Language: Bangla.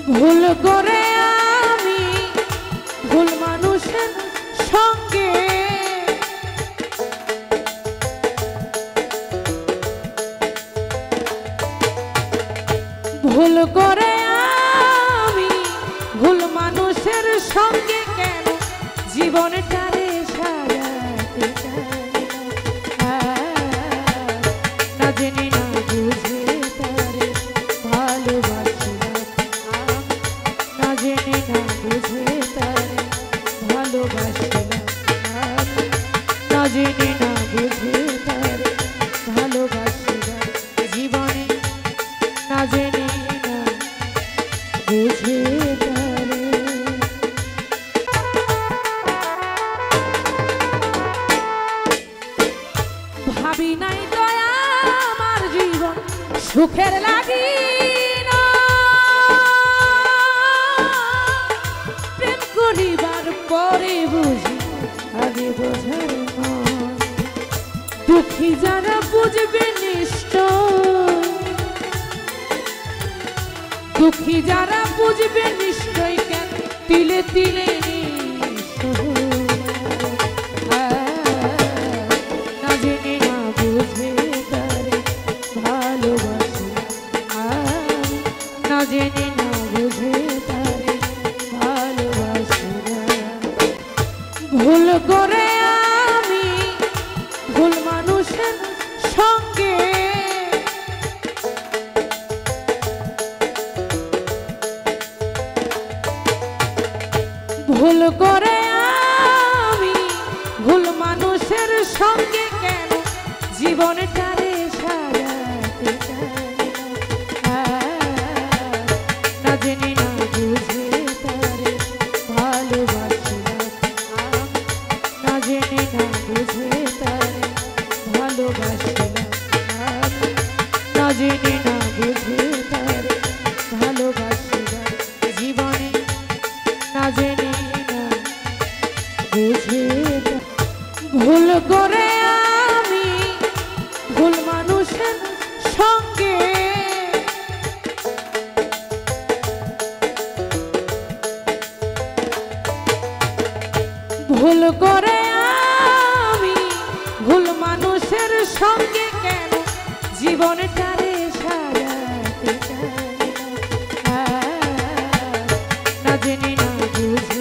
ভুল করে আমি ভুল মানুষের সঙ্গে ভুল করে আমি ভুল মানুষের সঙ্গে কেন জীবনটারে সাজাতে চাই না জেনে না বুঝে তারে ভালোবাসিলাম না জেনে না বুঝে তারে ভালোবাসিলাম না জেনে না বুঝে তারে ভালোবাসিলাম জীবনে না জেনে না বুঝে তারে ভাবি নাই দয়া আমার জীবন সুখের লাগি না প্রেম করিবার পরে বুঝি আগে বোঝার মন দুঃখী যারা বুঝবে নিশ্চয় দুঃখী যারা বুঝবে নিশ্চয় কেন তিলে তিলে না জেনে না বুঝে তারে ভালোবাসিলাম না জেনে না বুঝে তারে ভালোবাসিলাম ভুল করে আমি ভুল মানুষের সঙ্গে ভুল করে আমি ভুল মানুষের সঙ্গে কেন জীবনটারে সাজাতে চাই না জেনে না বুঝে তারে ভালোবাসিলাম না জেনে না বুঝে তারে ভালোবাসিলাম না জেনে না বুঝে তারে ভালোবাসিলাম জীবনে না জেনে না বুঝে ভুল করে আমি ভুল মানুষের সঙ্গে ভুল করে আমি ভুল মানুষের সঙ্গে কেন জীবনটারে সাজাতে চাই না জেনে না বুঝে